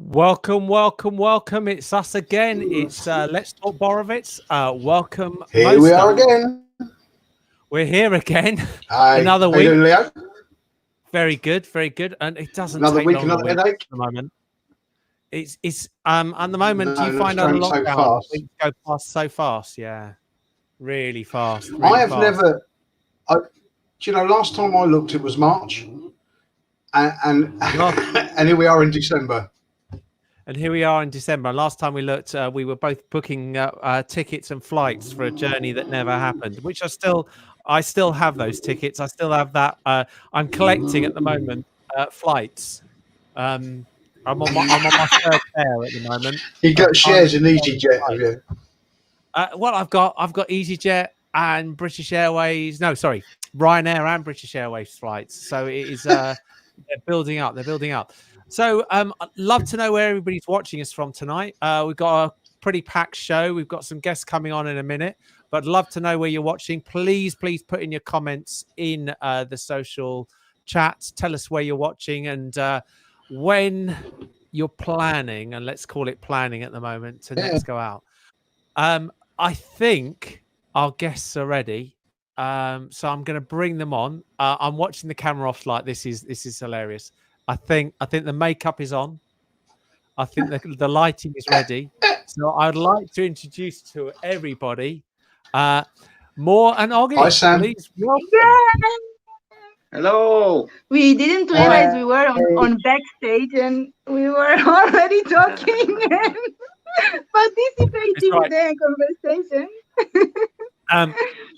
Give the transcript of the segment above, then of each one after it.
Welcome, welcome, welcome. It's us again. It's Let's Talk Borovets. Welcome. Here we are again. We're here again. Hi. Another How week. you doing, Leo? Very good, very good. And it doesn't Another take week, long another at headache. the moment. It's at the moment. No, Do you it's find out a going so lockdown? fast. Things go past so fast. Yeah, really fast. Really I have fast. never. Do you know? Last time I looked, it was March, and and here we are in December. And here we are in December. Last time we looked, we were both booking tickets and flights for a journey that never happened. Which I still have those tickets. I still have that. I'm collecting at the moment flights. I'm on my third pair at the moment. You got shares in EasyJet, have you? Well, I've got EasyJet and British Airways. No, sorry, Ryanair and British Airways flights. So it is. They're building up. They're building up. So I'd love to know where everybody's watching us from tonight. We've got a pretty packed show. We've got some guests coming on in a minute, but I'd love to know where you're watching. Please put in your comments in the social chat. Tell us where you're watching and when you're planning, and let's call it planning at the moment, to next go out. I think our guests are ready. So I'm going to bring them on. I'm watching the camera off like this is hilarious. I think the makeup is on. I think the lighting is ready. So I'd like to introduce to everybody Mor and Ogi. Hi, Sam. Please welcome. Hello. We didn't realize we were on backstage and we were already talking and participating in the conversation.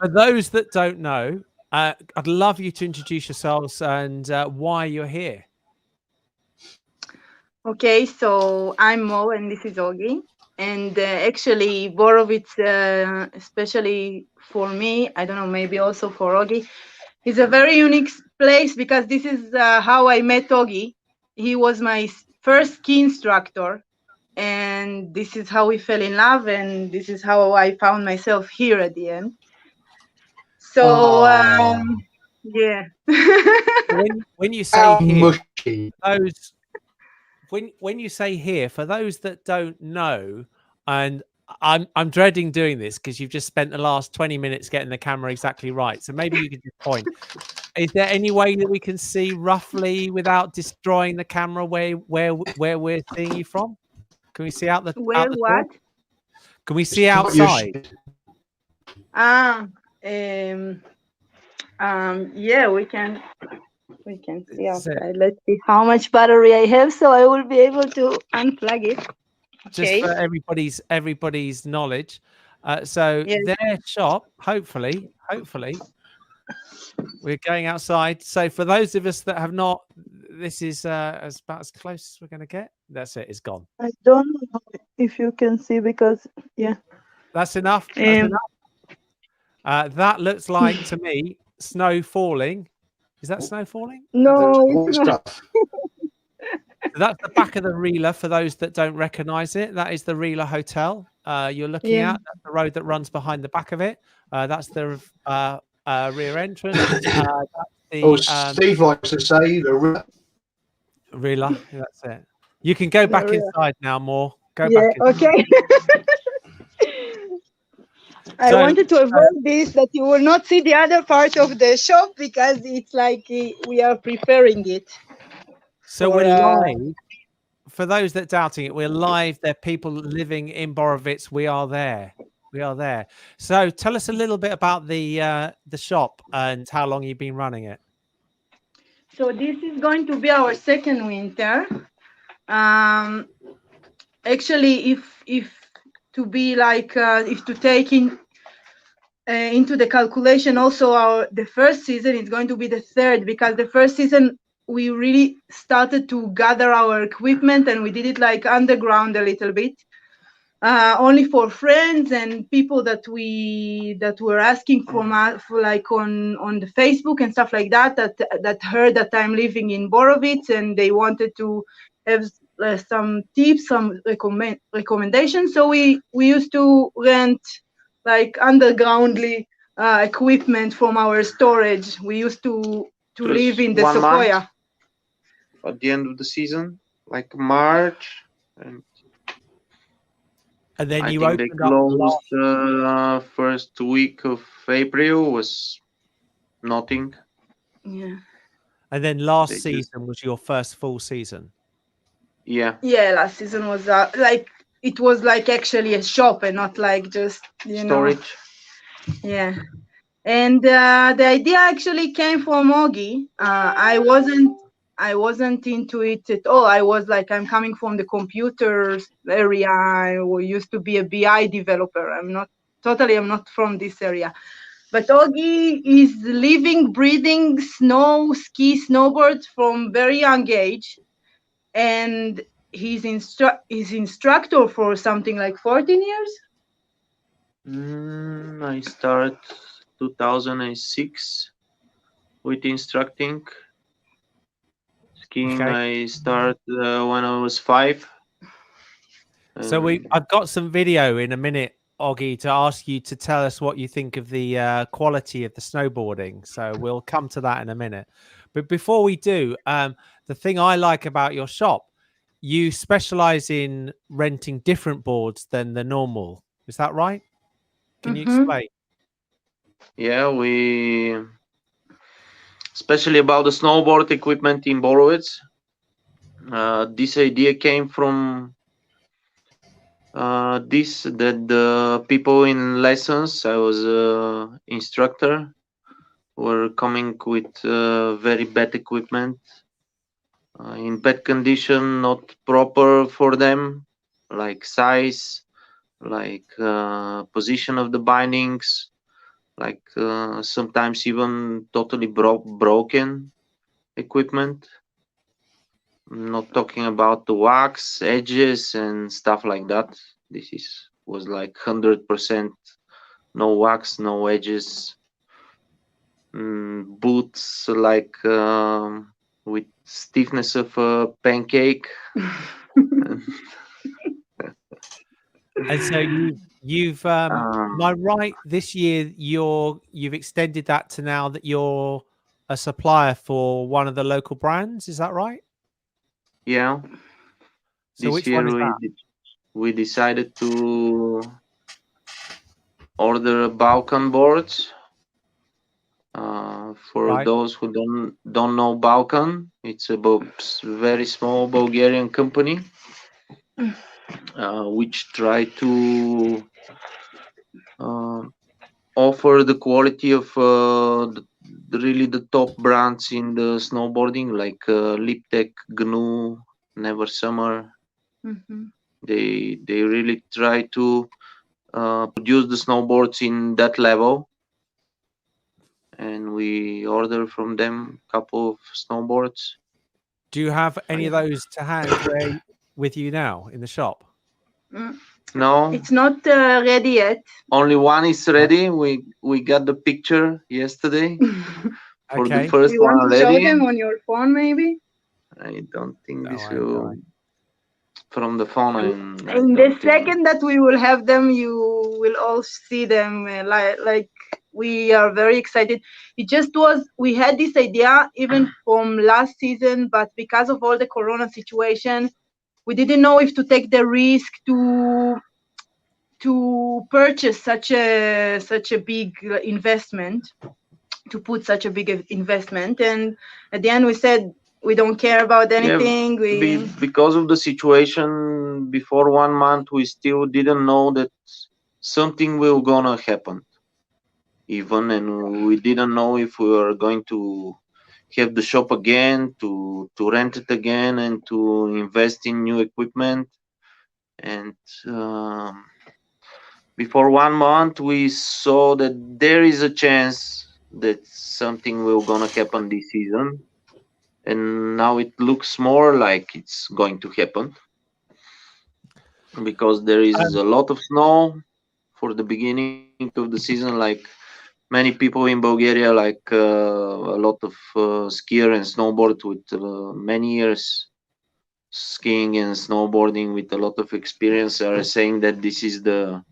For those that don't know, I'd love you to introduce yourselves and why you're here. Okay, so I'm Mo and this is Ogi. And actually, Borovets, especially for me, I don't know, maybe also for Ogi, is a very unique place because this is how I met Ogi. He was my first ski instructor. And this is how we fell in love. And this is how I found myself here at the end. So, yeah. When you say here, mushy. when you say here, for those that don't know, and I'm dreading doing this because you've just spent the last 20 minutes getting the camera exactly right. So maybe you could just point. Is there any way that we can see roughly without destroying the camera where we're seeing you from? Can we see out the where out the what? door? Can we see outside? Yeah, we can see outside. Let's see how much battery I have, so I will be able to unplug it. Okay. Just for everybody's knowledge. So yes. Their shop, hopefully, we're going outside. So for those of us that have not, this is about as close as we're going to get. That's it. It's gone. I don't know if you can see because, yeah. That's enough. That's enough. That looks like to me snow falling. Is that snow falling? No, it's not. So that's the back of the Reela for those that don't recognize it. That is the Reela Hotel you're looking at. That's the road that runs behind the back of it. That's the rear entrance. Steve likes to say the Reela. That's it. You can go back inside now, Mor. Go back inside. Okay. I wanted to avoid this, that you will not see the other part of the shop because it's like we are preparing it. So we're live. For those that doubting it, we're live. There are people living in Borovets. We are there. We are there. So tell us a little bit about the shop and how long you've been running it. So this is going to be our second winter. Actually, if to be like if to take into the calculation also the first season is going to be the third, because the first season we really started to gather our equipment and we did it like underground a little bit, only for friends and people that were asking for like on the Facebook and stuff like that heard that I'm living in Borovets and they wanted to have some tips, some recommendations. So we used to rent like undergroundly equipment from our storage. We used to live in the Sequoia. At the end of the season, like March, And then I you think they opened up closed first week of April was nothing. Yeah. and then last They just season was your first full season. yeah. Yeah, last season was like it was like actually a shop and not like just Storage. Yeah. And the idea actually came from Ogi. I wasn't into it at all. I was like, I'm coming from the computers area. I used to be a BI developer. I'm not from this area. But Ogi is living, breathing snowboard from very young age. And he's instructor for something like 14 years. I start 2006 with instructing. Skiing Okay. I start when I was 5. So I've got some video in a minute, Ogi, to ask you to tell us what you think of the quality of the snowboarding. So we'll come to that in a minute. But before we do, the thing I like about your shop, you specialize in renting different boards than the normal. Is that right? Can you explain? Yeah, we especially about the snowboard equipment in Borovets. This idea came from that the people in lessons, I was instructor, were coming with very bad equipment in bad condition, not proper for them, like size, like position of the bindings, like sometimes even totally broken equipment. I'm not talking about the wax edges and stuff like that. This was like 100% no wax, no edges. Boots like with stiffness of a pancake. And so you've am I right? This year you've extended that to now that you're a supplier for one of the local brands. Is that right? Yeah. So This which one is year that? we decided to order Balkan boards. For Right. those who don't know Balkan, it's a very small Bulgarian company which try to offer the quality of really the top brands in the snowboarding, like Liptek, GNU, Never Summer. They really try to produce the snowboards in that level, and we order from them a couple of snowboards. Do you have any of those to hand with you now in the shop? No, it's not ready yet. Only one is ready. We got the picture yesterday for the first You want one to show ready. them on your phone, maybe? I don't think this Don't will worry. from the phone. In the second that we will have them, you will all see them. Like we are very excited. It just we had this idea even from last season, but because of all the Corona situation, we didn't know if to take the risk to purchase such a big investment, to put such a big investment. And at the end, we said we don't care about anything. Because of the situation before 1 month, we still didn't know that something will gonna happen. Even, and we didn't know if we were going to have the shop again, to rent it again, and to invest in new equipment. And before 1 month, we saw that there is a chance that something will gonna happen this season, and now it looks more like it's going to happen because there is a lot of snow for the beginning of the season. Like many people in Bulgaria, like a lot of skier and snowboard with many years skiing and snowboarding with a lot of experience are saying that this is the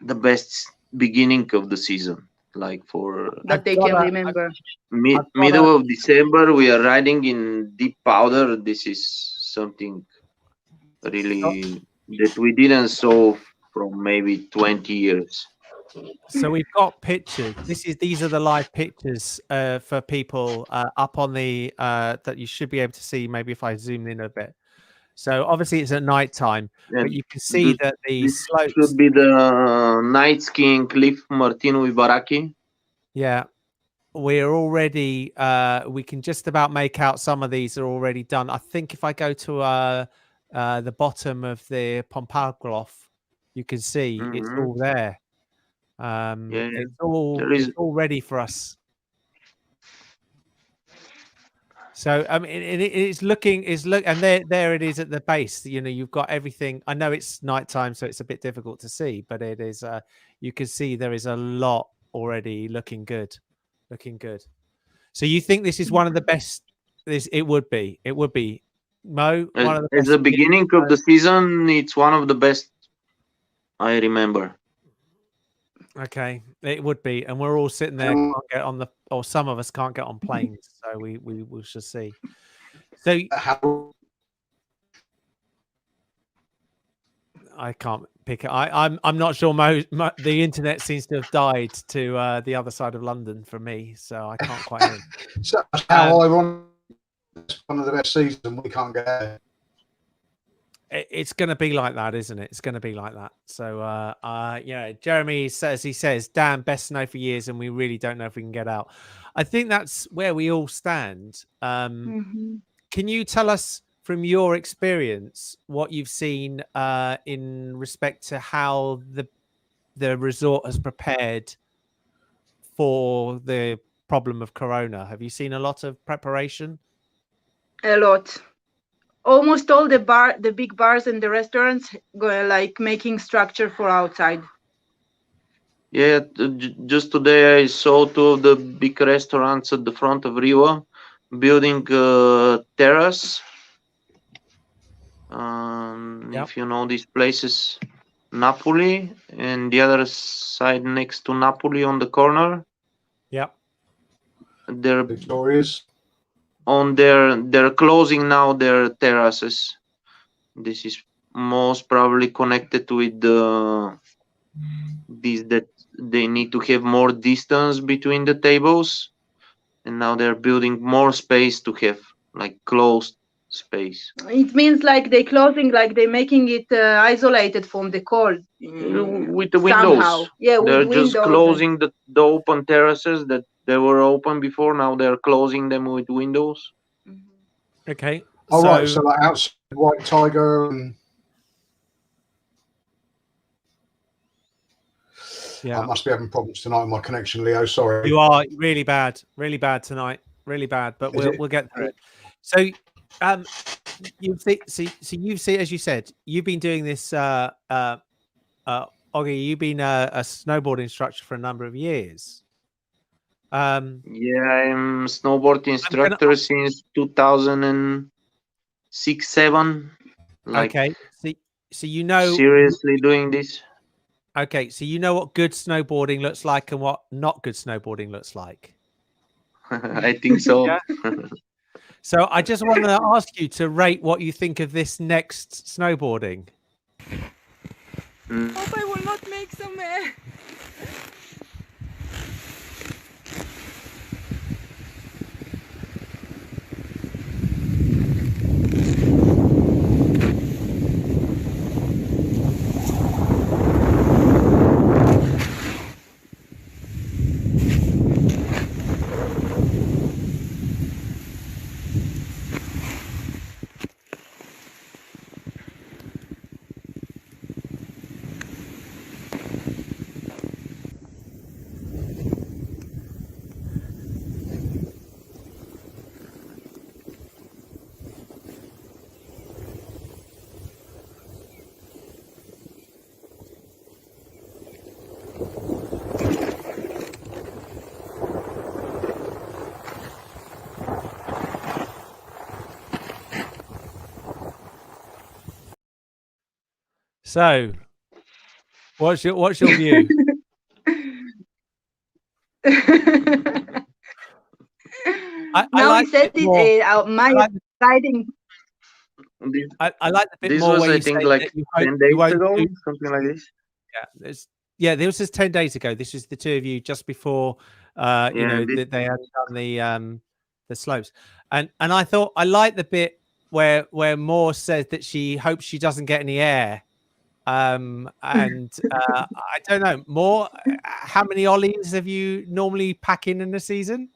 best beginning of the season, like for that they can remember. Middle of December we are riding in deep powder. This is something really that we didn't saw from maybe 20 years. So we've got pictures. These are the live pictures for people up on the that you should be able to see. Maybe if I zoom in a bit. So obviously it's at night time, And but you can see that the this slopes. should be the night skiing cliff Martinu Ibaraki. Yeah, we're already. We can just about make out some of these are already done. I think if I go to the bottom of the Pompaglof, you can see it's all there. Yeah, It's all ready for us. So I mean, and there it is at the base. You know, you've got everything. I know it's nighttime, so it's a bit difficult to see, but it is. You can see there is a lot already looking good. So you think this is one of the best? It would be. Mo, one of the at best. the beginning of the season, it's one of the best I remember. Okay, it would be, and we're all sitting there, can't get on or some of us can't get on planes, so we shall see. So I can't pick it. I'm not sure. The internet seems to have died to the other side of London for me, so I can't quite hear. So how ironic! It's one of the best seasons. We can't get there. It's going to be like that, isn't it? It's going to be like that. So, yeah, Jeremy says, damn, best snow for years, and we really don't know if we can get out. I think that's where we all stand. Can you tell us from your experience what you've seen in respect to how the resort has prepared for the problem of Corona? Have you seen a lot of preparation? A lot. Almost all the big bars and the restaurants go like making structure for outside. Yeah, just today I saw two of the big restaurants at the front of Rio building terrace. If you know these places, Napoli and the other side next to Napoli on the corner. Yep. They're Victorious. They're closing now their terraces. This is most probably connected with this that they need to have more distance between the tables, and now they're building more space to have like closed space. It means like they're closing, like they're making it isolated from the cold with the windows. Somehow. Yeah, they're with just windows closing the open terraces that they were open before. Now they're closing them with windows. Okay. All right. So like outside White Tiger and yeah, I must be having problems tonight with my connection, Leo. Sorry. You are really bad tonight. Really bad, but we'll get through it. So you've seen, as you said, you've been doing this Ogi, you've been a snowboard instructor for a number of years. Yeah, I'm snowboard instructor since 2006-7. Like, okay, so you know seriously doing this. Okay, so you know what good snowboarding looks like and what not good snowboarding looks like. I think so. Yeah? So I just want to ask you to rate what you think of this next snowboarding. Hope I will not make some So, what's your view? Now he said it. My riding. This, I like the bit this more was, where I you think, say like that you hope 10 you days won't ago, do. something like this. Yeah, this was 10 days ago. This was the two of you just before you Yeah, know this, that they had done the slopes. And I thought I like the bit where Mor says that she hopes she doesn't get any air. And I don't know, Mor, how many ollies have you normally pack in a season?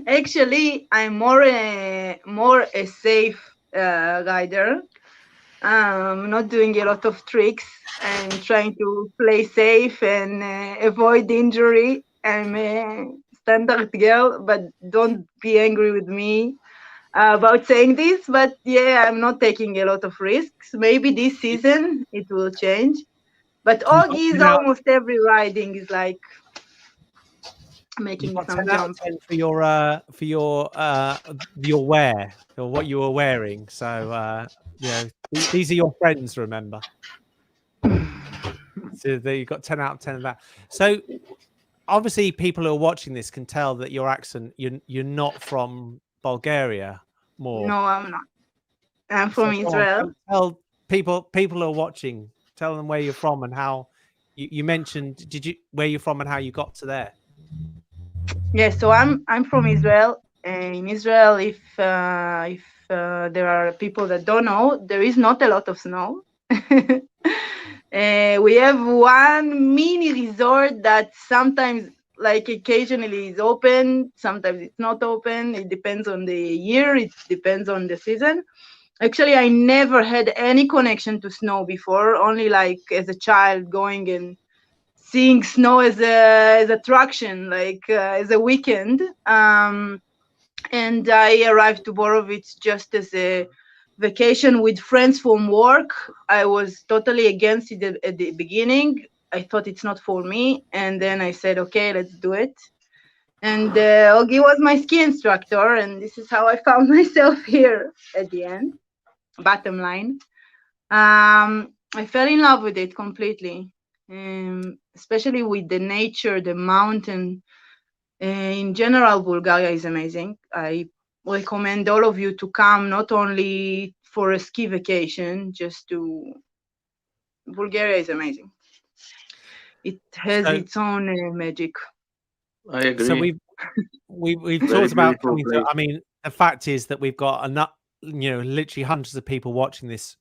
Actually, I'm more a safe rider. Not doing a lot of tricks and trying to play safe and avoid injury. I'm a standard girl, but don't be angry with me about saying this. But yeah, I'm not taking a lot of risks. Maybe this season it will change. But You got Ogi is 10 out, almost every riding is like you making got some 10 out of jump. 10 for your wear or what you were wearing. So you know, these are your friends, remember. So there you got 10 out of 10 of that. So obviously people who are watching this can tell that your accent, you're not from Bulgaria, Mor. No, I'm not. I'm So from go on, Israel. tell people who are watching, tell them where you're from and how you mentioned where you're from and how you got to there. Yes, so I'm from Israel. In Israel, if there are people that don't know, there is not a lot of snow. We have one mini resort that sometimes, like occasionally, is open. Sometimes it's not open. It depends on the year. It depends on the season. Actually, I never had any connection to snow before. Only like as a child, going and seeing snow as a attraction, like as a weekend. And I arrived to Borovets just as a vacation with friends from work. I was totally against it at the beginning. I thought it's not for me, and then I said, okay, let's do it. And Ogi was my ski instructor, and this is how I found myself here at the end. Bottom line, I fell in love with it completely, especially with the nature, the mountain. In general, Bulgaria is amazing. I recommend all of you to come, not only for a ski vacation, just to. Bulgaria is amazing. It has So, its own magic. I agree. so we've Very talked about beautiful coming to. place. I mean, the fact is that we've got enough, literally hundreds of people watching this,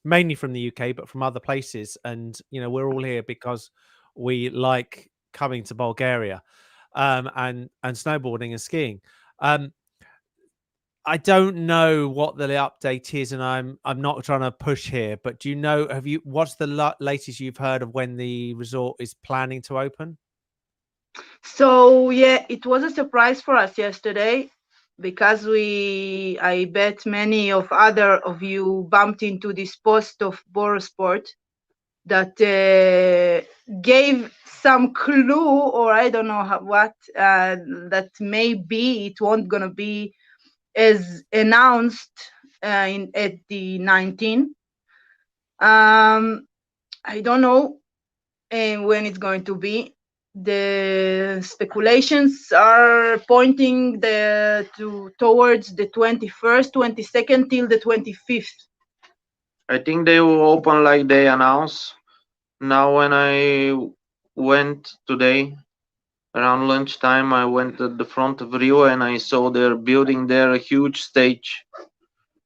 mainly from the UK, but from other places, and we're all here because we like coming to Bulgaria, and snowboarding and skiing. I don't know what the update is, and I'm not trying to push here, but do you know? What's the latest you've heard of when the resort is planning to open? So yeah, it was a surprise for us yesterday because I bet many of other of you bumped into this post of Borosport that gave some clue, or I don't know what, that maybe it won't gonna be as announced at the 19. I don't know when it's going to be. The speculations are pointing towards the 21st, 22nd till the 25th. I think they will open like they announce. Now, when I went today around lunchtime, I went at the front of Rio and I saw they're building there a huge stage.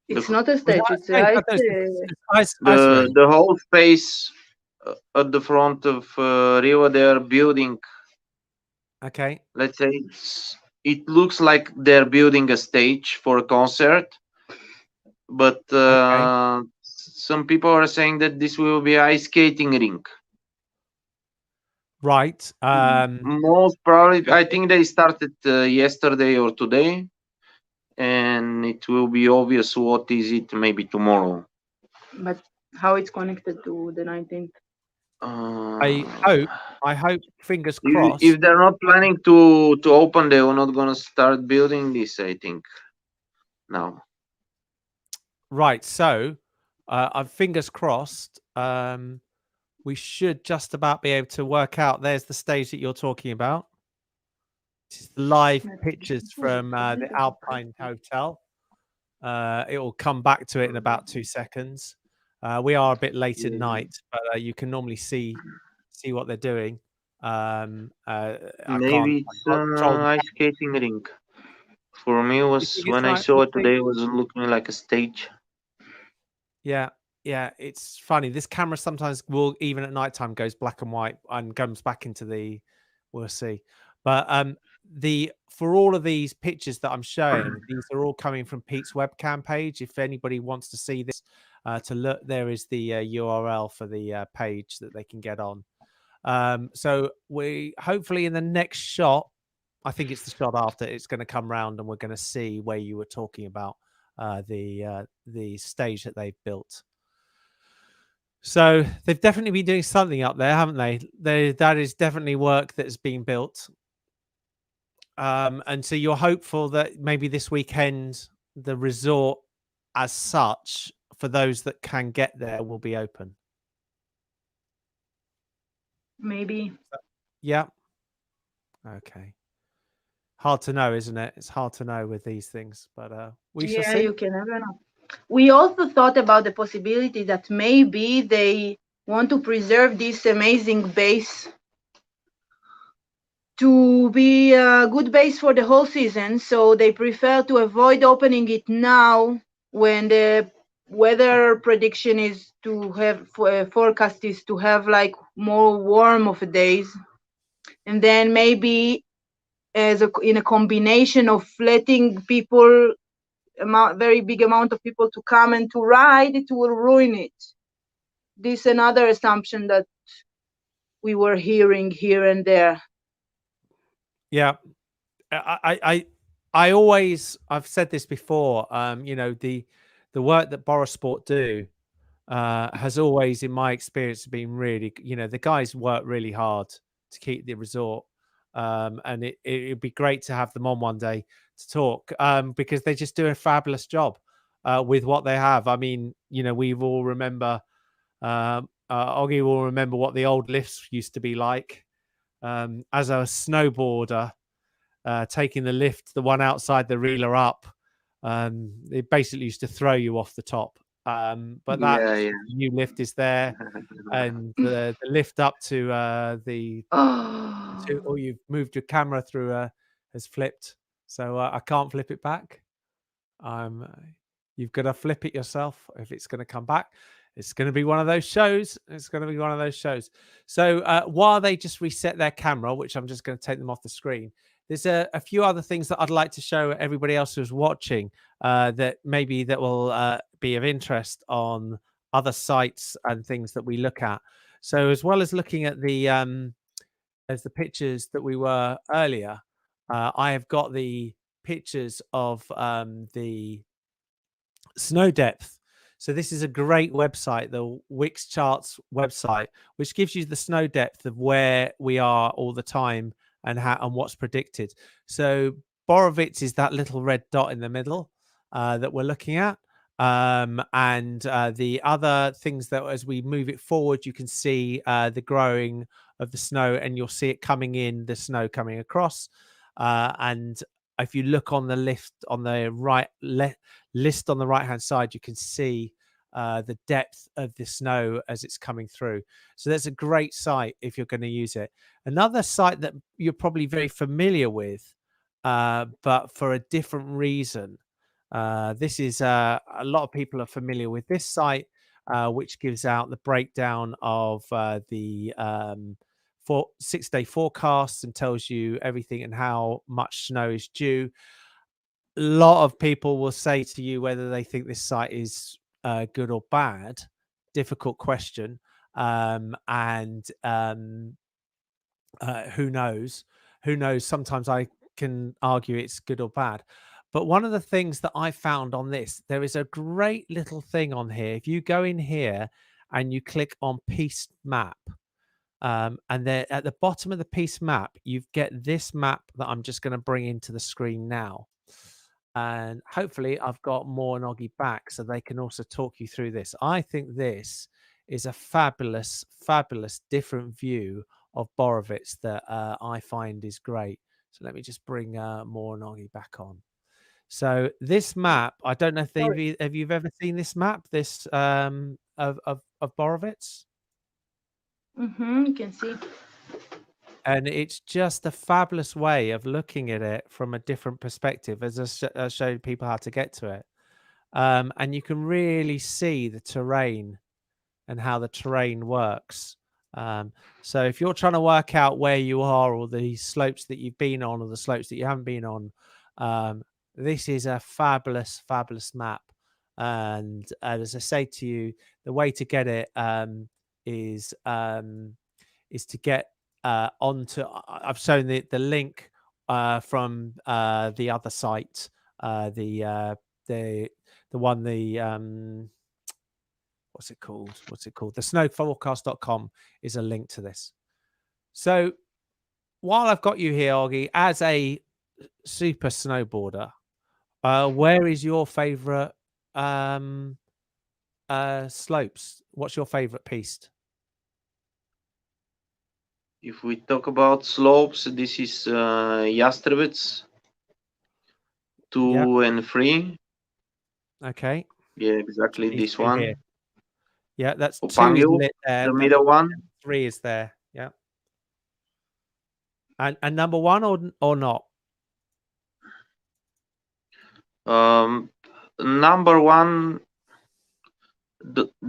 It's The, not a stage, it's Hey, like ice the, rink. the whole space at the front of Rio, they're building. Okay. Let's say it looks like they're building a stage for a concert, but Okay. some people are saying that this will be ice skating rink. Right. Most probably, I think they started yesterday or today, and it will be obvious what is it maybe tomorrow. but how it's connected to the 19th? I hope, fingers If, crossed. if they're not planning to open, they are not gonna start building this, I think. Now. Right. So, fingers crossed. We should just about be able to work out. There's the stage that you're talking about. This is live pictures from the Alpine Hotel. It will come back to it in about 2 seconds. We are a bit late at night, but you can normally see what they're doing. Maybe it's ice skating rink. For me, it was when I saw it today, it was looking like a stage. Yeah, it's funny. This camera sometimes will, even at nighttime, goes black and white and comes back into the. We'll see, but for all of these pictures that I'm showing, these are all coming from Pete's webcam page. If anybody wants to see this, to look, there is the URL for the page that they can get on. So we hopefully in the next shot, I think it's the shot after, it's going to come round and we're going to see where you were talking about the stage that they've built. So they've definitely been doing something up there, haven't they? That is definitely work that's being built. And so you're hopeful that maybe this weekend the resort as such, for those that can get there, will be open. Maybe. Yeah. Okay. Hard to know, isn't it? It's hard to know with these things, but we shall see. You can never know. We also thought about the possibility that maybe they want to preserve this amazing base to be a good base for the whole season, so they prefer to avoid opening it now when the weather prediction is to have forecast is to have like more warm of days, and then maybe in a combination of letting people very big amount of people to come and to ride, it will ruin it. This is another assumption that we were hearing here and there. Yeah, I've said this before. The work that Borosport do has always, in my experience, been really. The guys work really hard to keep the resort, and it'd be great to have them on one day to talk, because they just do a fabulous job with what they have. I mean, we all remember. Ogi will remember what the old lifts used to be like. As a snowboarder, taking the lift, the one outside the reeler up, it basically used to throw you off the top. But that new lift is there, and the lift up to or you've moved your camera through has flipped, so I can't flip it back. You've got to flip it yourself if it's going to come back. It's going to be one of those shows. So while they just reset their camera, which I'm just going to take them off the screen, there's a few other things that I'd like to show everybody else who's watching that will be of interest on other sites and things that we look at. So as well as looking at the pictures that we were earlier, I have got the pictures of the snow depth. So this is a great website, the Wix Charts website, which gives you the snow depth of where we are all the time and what's predicted. So Borovets is that little red dot in the middle that we're looking at. And the other things that as we move it forward, you can see the growing of the snow, and you'll see it coming in, the snow coming across. And if you look on the list on the list on the right hand side, you can see the depth of the snow as it's coming through. So that's a great site if you're going to use it. Another site that you're probably very familiar with, but for a different reason. This is a lot of people are familiar with this site, which gives out the breakdown of the 6-day forecasts and tells you everything and how much snow is due. A lot of people will say to you whether they think this site is good or bad. Difficult question. Who knows? Sometimes I can argue it's good or bad. But one of the things that I found on this, there is a great little thing on here. If you go in here and you click on piste map, and then at the bottom of the piste map, you get this map that I'm just going to bring into the screen now. And hopefully I've got Mor and Ogi back so they can also talk you through this. I think this is a fabulous, fabulous different view of Borovets that I find is great. So let me just bring Mor and Ogi back on. So this map, I don't know if you've ever seen this map, this of Borovets. You can see. And it's just a fabulous way of looking at it from a different perspective, as I showed people how to get to it. And you can really see the terrain and how the terrain works. So if you're trying to work out where you are, or the slopes that you've been on, or the slopes that you haven't been on, this is a fabulous, fabulous map. And as I say to you, the way to get it is to get onto. I've shown the link from the other site, the one what's it called? The snowforecast.com is a link to this. So while I've got you here, Ogi, as a super snowboarder, where is your favorite slopes? What's your favorite piste? If we talk about slopes, this is Gillis-Coates 2 and 3. Okay. Yeah, exactly this one. Here. Yeah, that's Upangil, 2 is lit there. the middle one. 3 is there. Yeah. And number 1 or not? Number 1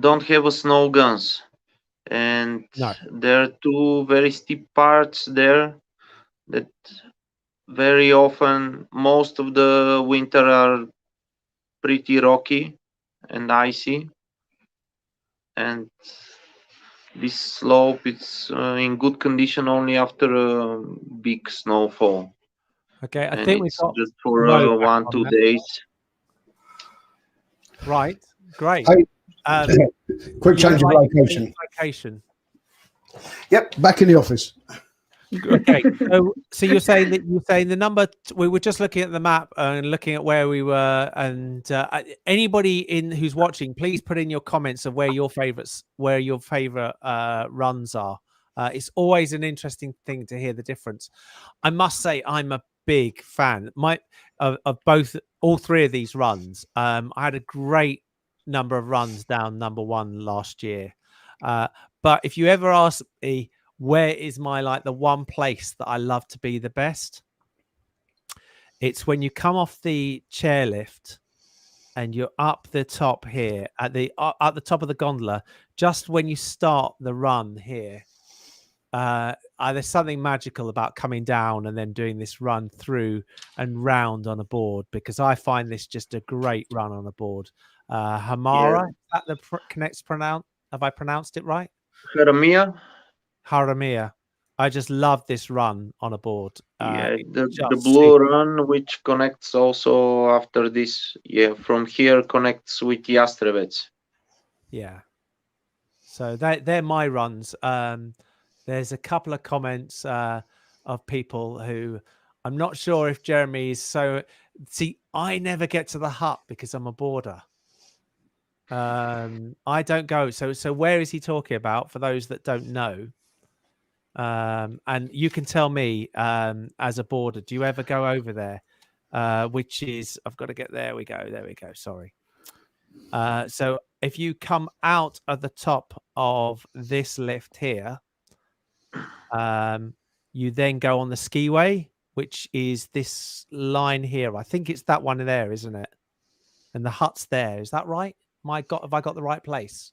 don't have a snow guns, and there are 2 very steep parts there that very often, most of the winter, are pretty rocky and icy, and this slope is in good condition only after a big snowfall. Okay, I and think we've it's got just for 1-2 days. Right, great. Quick change of location. Yep, back in the office. Okay, so you're saying the number. We were just looking at the map and looking at where we were, and anybody who's watching, please put in your comments of where your favorite runs are. It's always an interesting thing to hear the difference. I must say, I'm a big fan of all 3 of these runs. I had a great number of runs down number 1 last year, but if you ever ask me where is my the one place that I love to be the best, it's when you come off the chairlift and you're up the top here at the top of the gondola, just when you start the run here. There's something magical about coming down and then doing this run through and round on a board, because I find this just a great run on a board. Hamara, is that the pronounce? Have I pronounced it right? Haramia. I just love this run on a board. The blue run, which connects also after this. Yeah, from here connects with Gillis-Coates. Yeah. So they're my runs. There's a couple of comments of people who I'm not sure if Jeremy is so. See, I never get to the hut because I'm a boarder. I don't go. So where is he talking about? For those that don't know. And you can tell me as a boarder, do you ever go over there? Which is, I've got to get there we go. Sorry. So if you come out of the top of this lift here, you then go on the skiway, which is this line here. I think it's that one there, isn't it? And the hut's there. Is that right? Have I got the right place?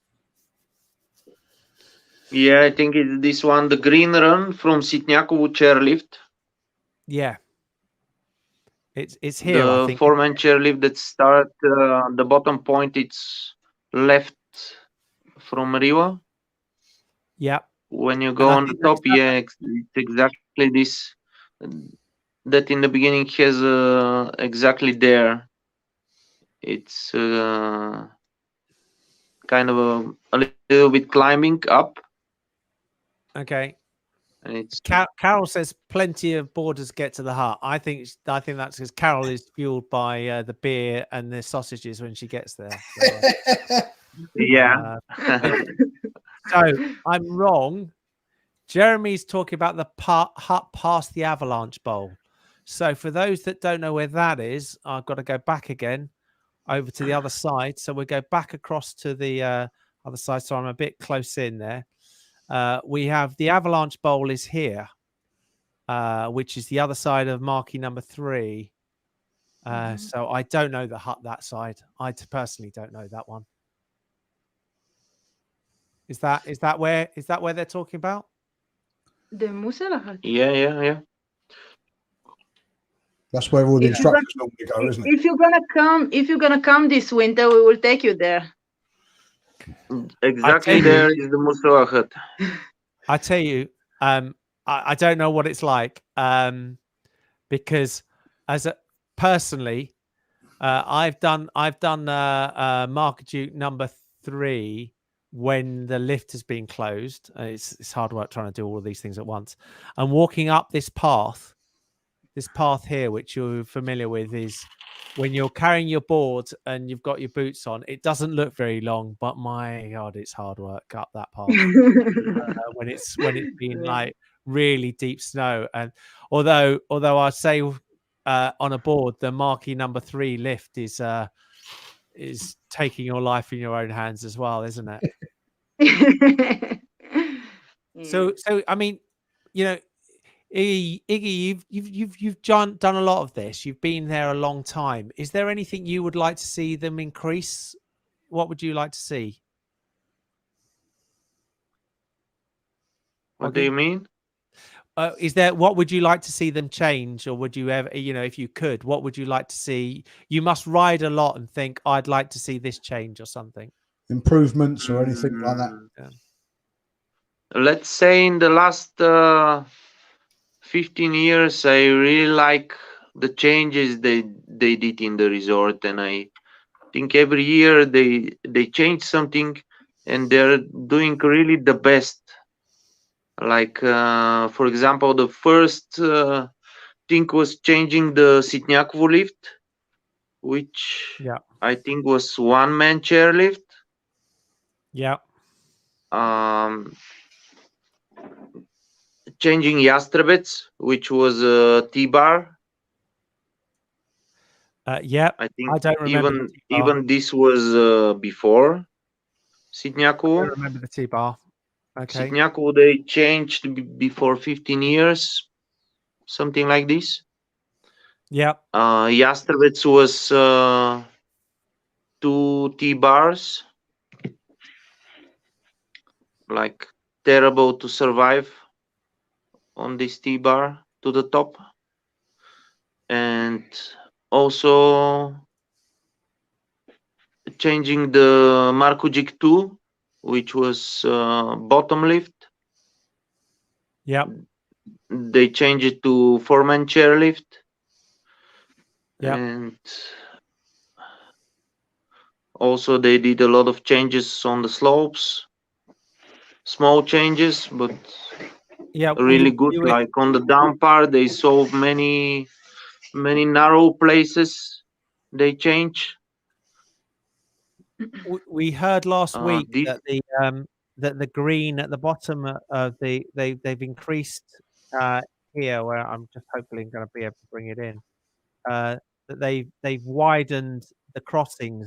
Yeah, I think it's this one, the green run from Sitniakovo chairlift. Yeah. It's here. The 4-man chairlift that start the bottom point, it's left from Riva. Yeah. When you go on the top, it's exactly this. That in the beginning has exactly there. It's kind of a little bit climbing up. Okay. And it's Carol says plenty of boarders get to the hut. I think that's because Carol is fueled by the beer and the sausages when she gets there. So, yeah. So I'm wrong. Jeremy's talking about the hut past the Avalanche Bowl. So for those that don't know where that is, I've got to go back again over to the other side. So we go back across to the other side. So I'm a bit close in there. We have the Avalanche Bowl is here, which is the other side of marquee number 3. So I don't know the hut that side. I personally don't know that one. Is that where they're talking about? The Musala hut. Yeah. That's where all the instructors normally go, isn't it? If you're gonna come this winter, we will take you there. Exactly, there is the Musala hut. I tell you, I don't know what it's like, because personally, I've done Marmaduke number 3 when the lift has been closed. It's hard work trying to do all of these things at once. And walking up this path here, which you're familiar with, is when you're carrying your board and you've got your boots on. It doesn't look very long, but my God, it's hard work up that path when it's been like really deep snow. And although I'd say on a board, the marquee number 3 lift is taking your life in your own hands as well, isn't it? So I mean, you know, Iggy, you've done a lot of this. You've been there a long time. Is there anything you would like to see them increase? What would you like to see? What do you mean? What would you like to see them change, or would you ever, if you could, what would you like to see? You must ride a lot and think, I'd like to see this change or something. Improvements or anything like that. Yeah. Let's say in the last 15 years, I really like the changes they did in the resort, and I think every year they change something, and they're doing really the best. Like for example, the first thing was changing the Sitniakovo lift, which I think was one-man chairlift. Yeah. Changing Yastrebets, which was a T-bar. Yeah, I think I don't remember even this was before Sitniakovo. I don't remember the T-bar. Okay. Sitniakovo, they changed before 15 years, something like this. Yeah. Yastrebets was 2 T-bars, like terrible to survive on this T-bar to the top. And also changing the Markovic 2, which was bottom lift. Yeah. They changed it to 4-man chairlift. Yeah. And also they did a lot of changes on the slopes. Small changes, but really good. Like on the down part, they solved many narrow places. They changed. We heard last week that the green at the bottom of they've increased here, where I'm just hopefully going to be able to bring it in. That they've widened the crossings.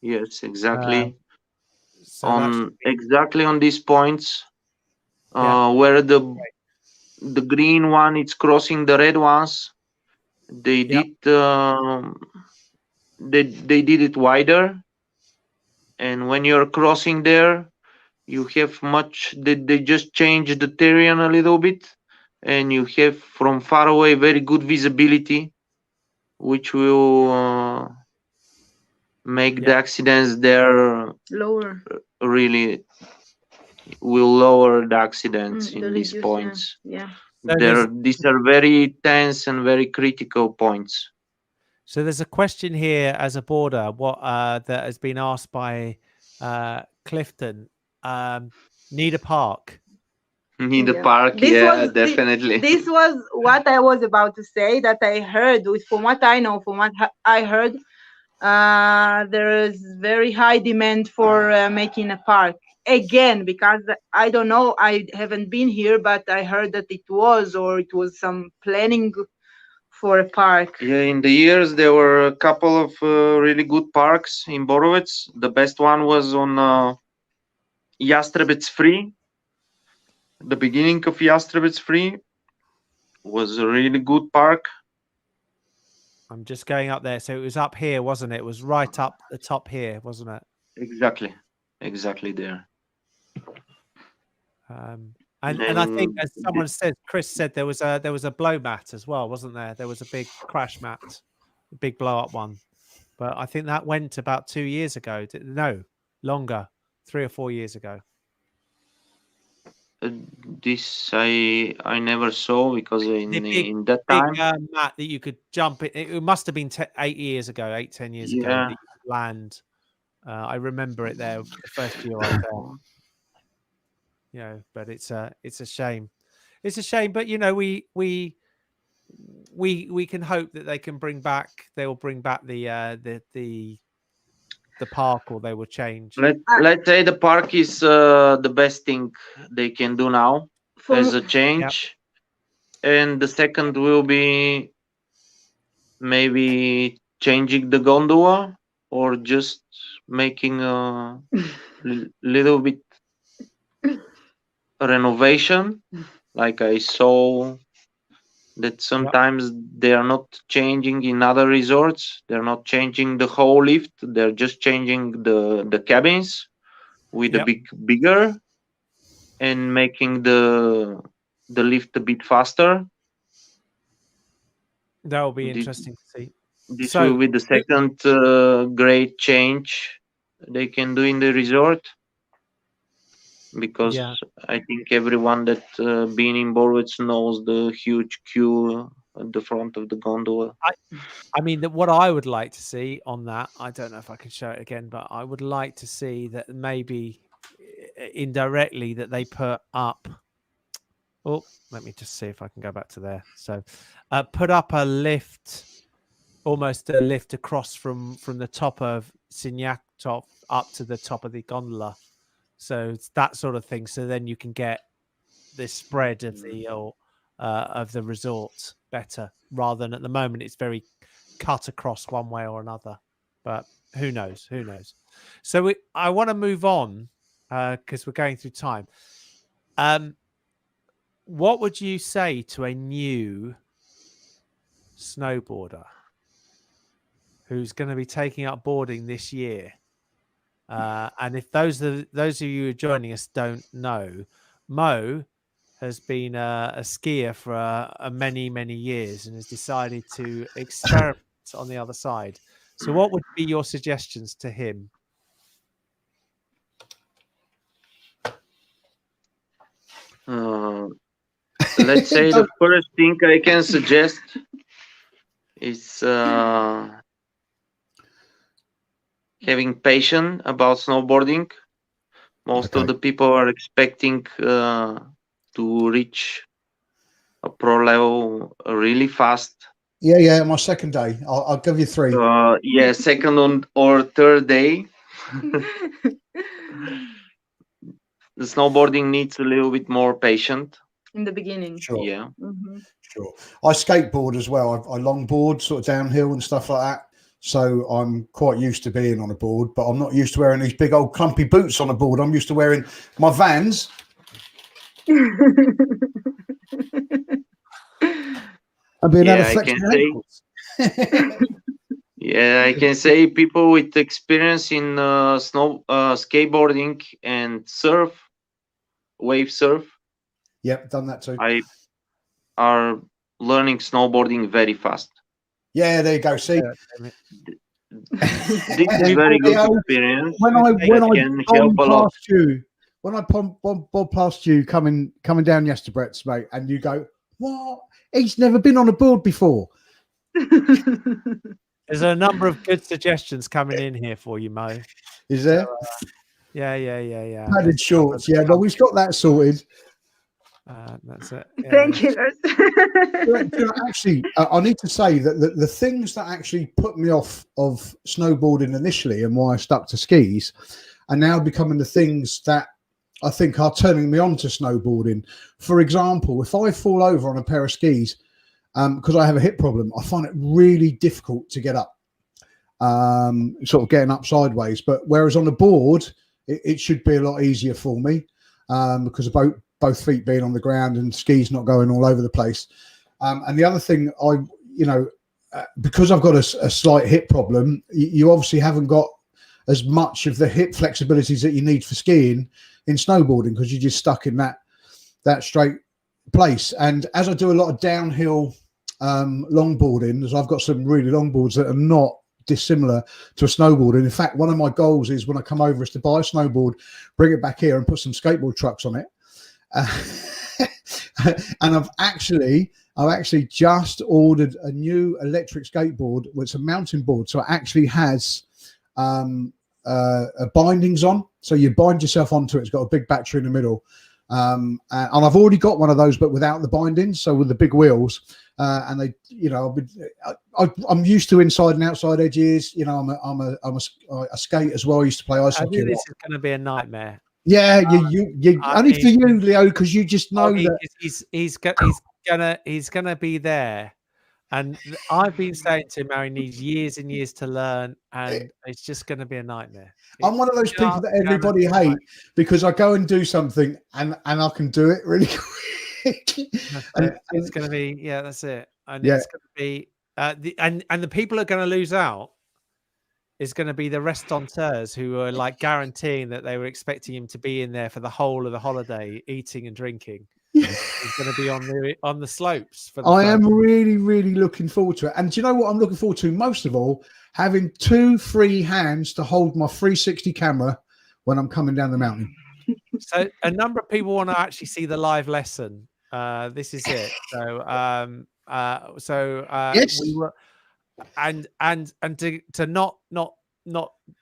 Yes, exactly. Exactly on these points, where the green one is crossing the red ones, they did they did it wider, and when you're crossing there, you have they just changed the terrain a little bit, and you have from far away very good visibility, which will make the accidents there lower. Really will lower the accidents in these points. These are very tense and very critical points. So there's a question here as a boarder, that has been asked by Clifton. Need a park? Need a park, definitely. This was what I was about to say, that I heard, from what I know, from what I heard, there is very high demand for making a park. Again, because I don't know, I haven't been here, but I heard that it was some planning for a park? Yeah, in the years there were a couple of really good parks in Borovets. The best one was on Jastrebets Free. The beginning of Jastrebets Free was a really good park. I'm just going up there. So it was up here, wasn't it? It was right up the top here, wasn't it? Exactly there. And I think, as someone said, Chris said there was a blow mat as well, wasn't there? There was a big crash mat, a big blow up one. But I think that went about 2 years ago. No, longer, 3 or 4 years ago. This I never saw because in that big time mat that you could jump in. It must have been 8 years ago, 10 years ago that you could land. I remember it there the first year I was there. You know, but it's a shame. It's a shame, but you know, we can hope that they can bring back. They will bring back the park, or they will change. Let's say the park is the best thing they can do now as a change. Yep. And the second will be maybe changing the gondola or just making a little bit renovation. Like I saw that sometimes they are not changing in other resorts. They're not changing the whole lift. They're just changing the cabins with a bigger and making the lift a bit faster. That will be interesting to see. This will be the second great change they can do in the resort, because I think everyone that been in Borovets knows the huge queue at the front of the gondola. I mean, what I would like to see on that, I don't know if I can show it again, but I would like to see that maybe indirectly that they put up. Oh, let me just see if I can go back to there. So put up a lift, almost a lift across from the top of Signac top up to the top of the gondola. So it's that sort of thing. So then you can get this spread of the resort better, rather than at the moment it's very cut across one way or another. But who knows? Who knows? So I want to move on because we're going through time. What would you say to a new snowboarder who's going to be taking up boarding this year? And if those of you who are joining us don't know, Mo has been a skier for many years and has decided to experiment on the other side. So what would be your suggestions to him? Let's say the first thing I can suggest is having patience about snowboarding. Most of the people are expecting to reach a pro level really fast. Yeah, my second day. I'll give you 3. Yeah, second or third day. The snowboarding needs a little bit more patience in the beginning. Sure. Yeah. Mm-hmm. Sure. I skateboard as well. I longboard, sort of downhill and stuff like that. So I'm quite used to being on a board, but I'm not used to wearing these big old clumpy boots on a board. I'm used to wearing my Vans. I've been able to flex my ankles. Yeah, I can say people with experience in skateboarding and wave surf. Yep, done that too. Are learning snowboarding very fast. Yeah, there you go. See, this is very good experience. When I bob past you coming down Jastrebets, mate, and you go, what? He's never been on a board before. There's a number of good suggestions coming in here for you, Mo. Is there? So, yeah. Padded shorts. Yeah, well, we've got that sorted. That's it. Yeah. Thank you. Actually, I need to say that the things that actually put me off of snowboarding initially and why I stuck to skis are now becoming the things that I think are turning me on to snowboarding. For example, if I fall over on a pair of skis because I have a hip problem, I find it really difficult to get up, sort of getting up sideways. But whereas on the board, it should be a lot easier for me because of both feet being on the ground and skis not going all over the place. And the other thing, because I've got a slight hip problem, you obviously haven't got as much of the hip flexibilities that you need for skiing in snowboarding because you're just stuck in that straight place. And as I do a lot of downhill longboarding, as I've got some really long boards that are not dissimilar to a snowboard. And in fact, one of my goals is when I come over is to buy a snowboard, bring it back here and put some skateboard trucks on it. And I've actually just ordered a new electric skateboard. Well, it's a mountain board, so it actually has bindings on. So you bind yourself onto it. It's got a big battery in the middle. And I've already got one of those, but without the bindings, so with the big wheels. And they, I'm used to inside and outside edges. I'm a skate as well. I used to play ice hockey. This is going to be a nightmare. Yeah, you only for you, Leo, because you just know that he's gonna be there. And I've been saying to him how he needs years and years to learn, and it's just going to be a nightmare. I'm one of those people that everybody hate because I go and do something and I can do it really quick. It's going to be, that's it. And it's going to be, and the people who are going to lose out is going to be the restaurateurs who are like guaranteeing that they were expecting him to be in there for the whole of the holiday, eating and drinking. He's going to be on the slopes. I am really, really looking forward to it. And do you know what I'm looking forward to most of all? Having 2 free hands to hold my 360 camera when I'm coming down the mountain. So a number of people want to actually see the live lesson. This is it. Yes. We were, and to not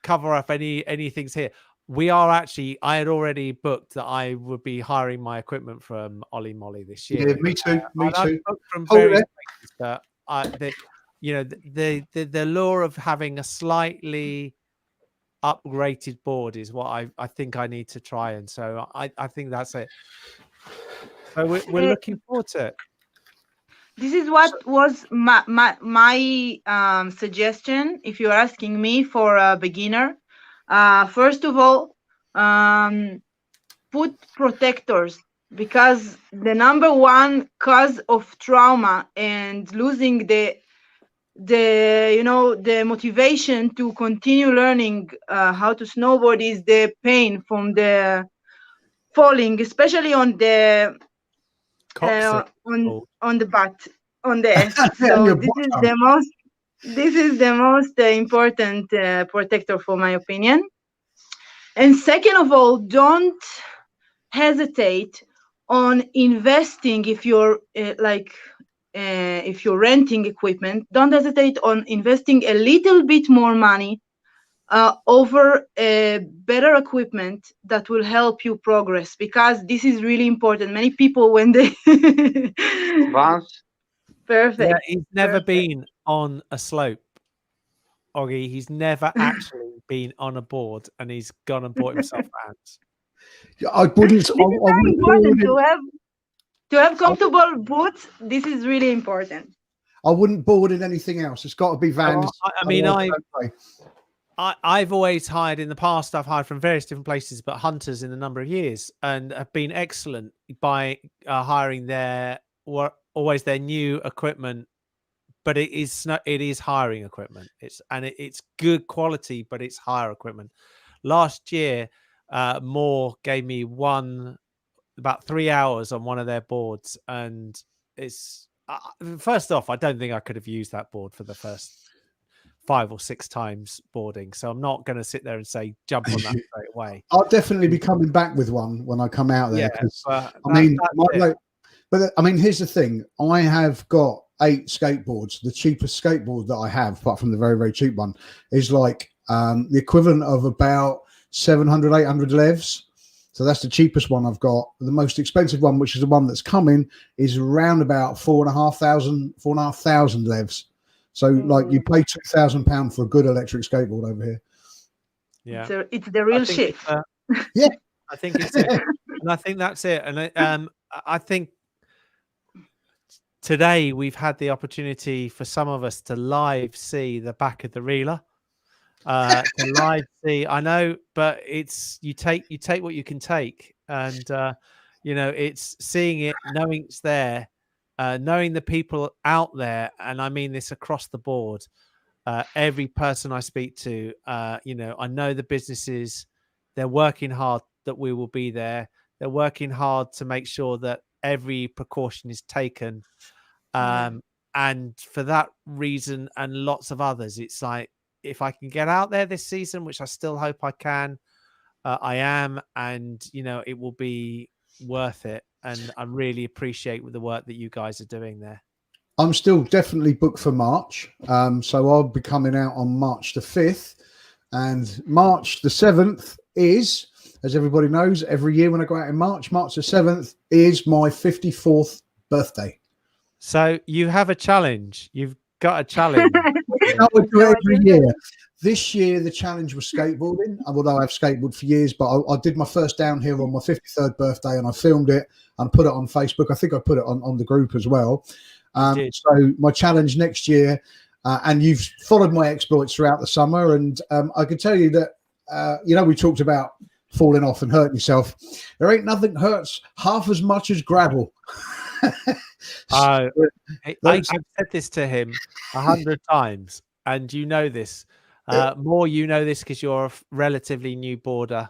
cover up any things here. I had already booked that I would be hiring my equipment from Ollie Moly this year. Yeah, me too. Me too. From various places, but the lure of having a slightly upgraded board is what I think I need to try, and so I think that's it. So we're looking forward to it. This is what was my suggestion. If you're asking me for a beginner. First of all, put protectors, because the number one cause of trauma and losing the motivation to continue learning how to snowboard is the pain from the falling, especially on the on the butt, on the ass. So this is the most important protector, for my opinion. And second of all, don't hesitate on investing. If you're if you're renting equipment, don't hesitate on investing a little bit more money over better equipment that will help you progress, because this is really important. Many people, when they perfect. Yeah, he's never been on a slope, Ogi. He's never actually been on a board, and he's gone and bought himself hands. I wouldn't. To have comfortable boots, this is really important. I wouldn't board in anything else. It's got to be Vans. I've always hired in the past. I've hired from various different places, but Hunters in a number of years, and have been excellent by hiring always their new equipment. But it is hiring equipment. It's good quality, but it's higher equipment. Last year, Mor gave me about 3 hours on one of their boards, and it's first off, I don't think I could have used that board for the first 5 or 6 times boarding, so I'm not going to sit there and say jump on that straight away. I'll definitely be coming back with one when I come out there. Here's the thing: I have got 8 skateboards. The cheapest skateboard that I have, apart from the very, very cheap one, is like the equivalent of about 700, 800 levs. So that's the cheapest one I've got. The most expensive one, which is the one that's coming, is around about 4,500 levs. So like you pay £2,000 for a good electric skateboard over here. Yeah, so it's the real shit. Yeah, I think it's it, and I think that's it. And I think today we've had the opportunity for some of us to live see the back of the reeler. To live see, I know, but it's you take what you can take, and it's seeing it, knowing it's there, knowing the people out there, and I mean this across the board. Every person I speak to, I know the businesses, they're working hard that we will be there. They're working hard to make sure that every precaution is taken. And for that reason and lots of others, it's like, if I can get out there this season, which I still hope I can, I am, and it will be worth it. And I really appreciate the work that you guys are doing there. I'm still definitely booked for March, so I'll be coming out on March the 5th, and March the 7th is, as everybody knows, every year when I go out in March the 7th is my 54th birthday. So you have a challenge. You've got a challenge. I do it every year. This year, the challenge was skateboarding, although I've skateboarded for years, but I did my first downhill on my 53rd birthday, and I filmed it and put it on Facebook. I think I put it on the group as well. So my challenge next year, and you've followed my exploits throughout the summer, and I can tell you that, we talked about falling off and hurting yourself. There ain't nothing hurts half as much as gravel. I've said this to him 100 times, and you know this. More, you know this because you're a relatively new boarder.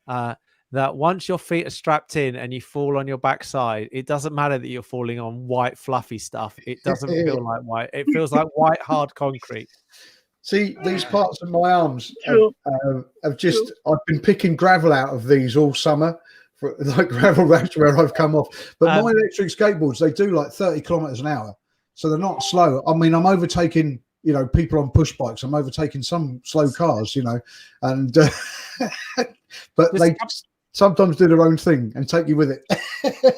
That once your feet are strapped in and you fall on your backside, it doesn't matter that you're falling on white fluffy stuff. It doesn't feel like white. It feels like white hard concrete. See, these parts of my arms I've been picking gravel out of these all summer, for like gravel ramps where I've come off. But my electric skateboards, they do like 30 kilometers an hour, so they're not slow. I mean, I'm overtaking people on push bikes. I'm overtaking some slow cars, and but they sometimes do their own thing and take you with it.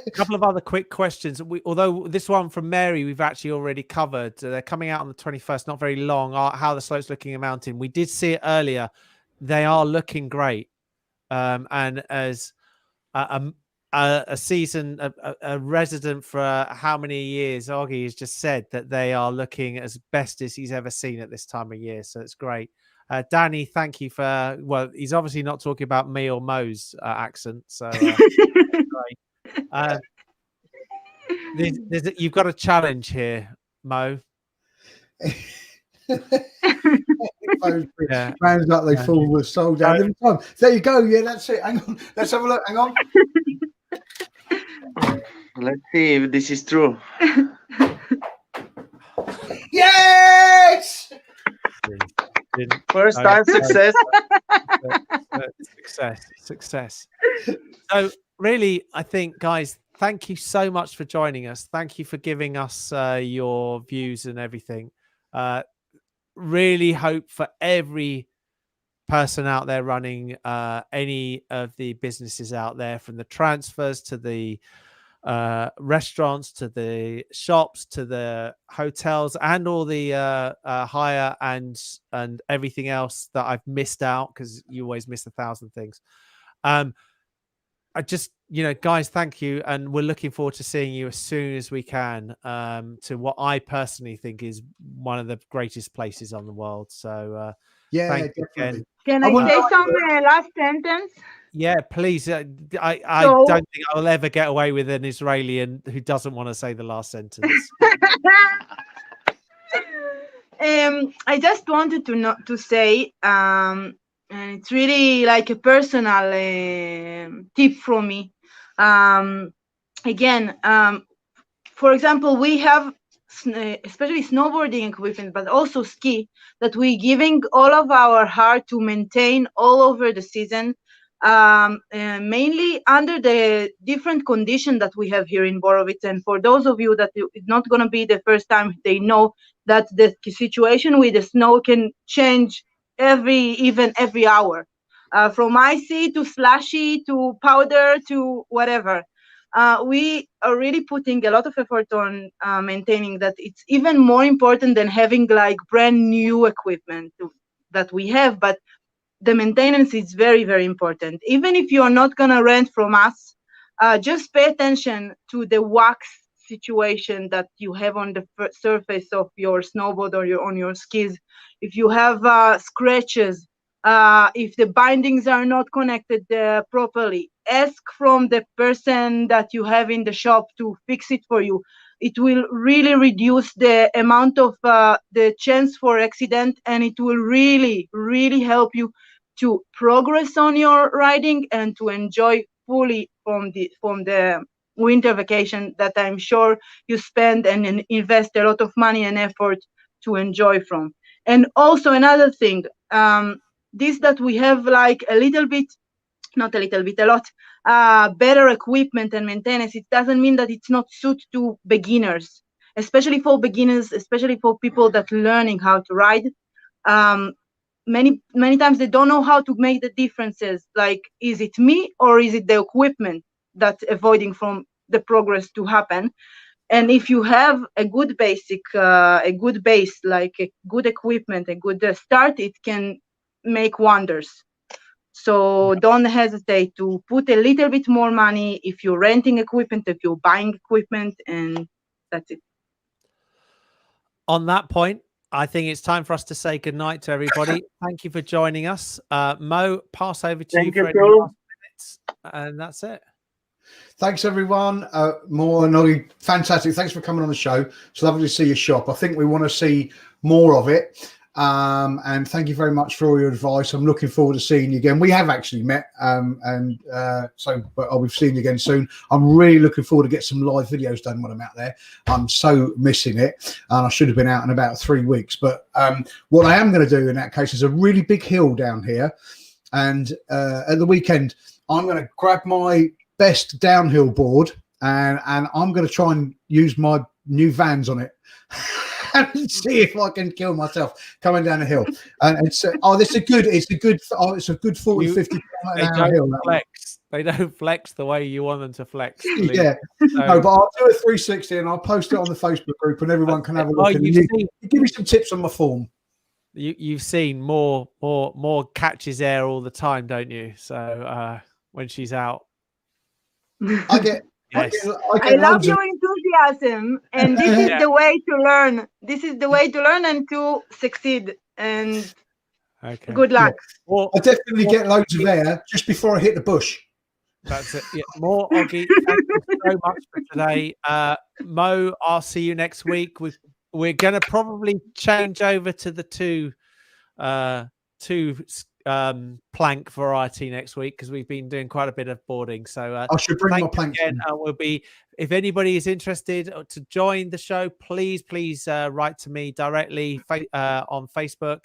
A couple of other quick questions. Although this one from Mary, we've actually already covered. They're coming out on the 21st, not very long. How the slope's looking in mountain. We did see it earlier. They are looking great. And as a season, a resident for how many years, Ogi has just said that they are looking as best as he's ever seen at this time of year. So it's great. Danny, thank you for, he's obviously not talking about me or Mo's accent. So you've got a challenge here, Mo. Rounds like they fall with soul down every time. There you go. Yeah, that's it. Hang on. Let's have a look. Hang on. Let's see if this is true. Yes! First time success. Success. So really, I think, guys, thank you so much for joining us. Thank you for giving us your views and everything. Really hope for every person out there running any of the businesses out there, from the transfers to the restaurants to the shops to the hotels and all the hire and everything else that I've missed out, because you always miss 1,000 things. I just, guys, thank you, and we're looking forward to seeing you as soon as we can to what I personally think is one of the greatest places on the world. So thank you again. Can I say some last sentence? Yeah, please. I don't think I'll ever get away with an Israeli who doesn't want to say the last sentence. I just wanted to say, and it's really like a personal tip from me. Again, for example, we have especially snowboarding equipment, but also ski, that we're giving all of our heart to maintain all over the season. Mainly under the different condition that we have here in Borovets. And for those of you that it's not going to be the first time, they know that the situation with the snow can change every hour, from icy to slushy to powder to whatever. We are really putting a lot of effort on maintaining that. It's even more important than having like brand new equipment that we have, but the maintenance is very, very important. Even if you're not going to rent from us, just pay attention to the wax situation that you have on the surface of your snowboard or on your skis, if you have scratches, if the bindings are not connected properly, ask from the person that you have in the shop to fix it for you. It will really reduce the amount of the chance for accident, and it will really, really help you to progress on your riding and to enjoy fully from the winter vacation that I'm sure you spend and invest a lot of money and effort to enjoy from. And also another thing, this that we have like a lot better equipment and maintenance, it doesn't mean that it's not suited to beginners, especially for beginners, especially for people that learning how to ride. Many times they don't know how to make the differences, like, is it me or is it the equipment that's avoiding from the progress to happen? And if you have a good basic, a good base, like a good equipment, a good start, it can make wonders. So don't hesitate to put a little bit more money if you're renting equipment, if you're buying equipment, and that's it. On that point, I think it's time for us to say goodnight to everybody. Thank you for joining us. Mo, pass over to you for any last minutes, and that's it. Thanks, everyone. Mor and Ogi, fantastic. Thanks for coming on the show. It's lovely to see your shop. I think we want to see more of it. And thank you very much for all your advice. I'm looking forward to seeing you again. We have actually met, but I'll be seeing you again soon. I'm really looking forward to get some live videos done when I'm out there. I'm so missing it, and I should have been out in about 3 weeks. But what I am going to do in that case is a really big hill down here, and at the weekend I'm going to grab my best downhill board and I'm going to try and use my new Vans on it and see if I can kill myself coming down a hill. And it's it's a good 40, 50 they an hour hill. Flex. They don't flex the way you want them to flex. Yeah, no, but I'll do a 360 and I'll post it on the Facebook group and everyone can have a look. And give me some tips on my form. You've seen more catches air all the time, don't you? So when she's out, I get. Yes. I love your enthusiasm, and this is the way to learn. This is the way to learn and to succeed. And good luck. Yeah. Well, I definitely get loads of air just before I hit the bush. That's it. Yeah. Mor, Ogi, thank you so much for today. Mo, I'll see you next week. We're going to probably change over to the two plank variety next week because we've been doing quite a bit of boarding. So I should bring my plank again. We'll be, if anybody is interested to join the show, please write to me directly on Facebook.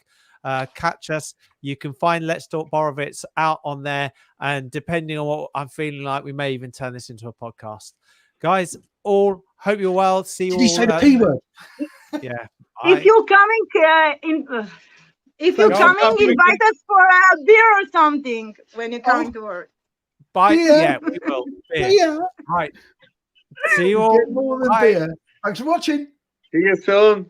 Catch us. You can find Let's Talk Borovets out on there, and depending on what I'm feeling like, we may even turn this into a podcast. Guys, all hope you're well. See you all. Did you say the P word? Yeah. If you're coming if you're coming, invite us for a beer or something when you're coming to work. Bye. Yeah, we will. Beer. Right. See you all. Get more than beer. Thanks for watching. See you soon.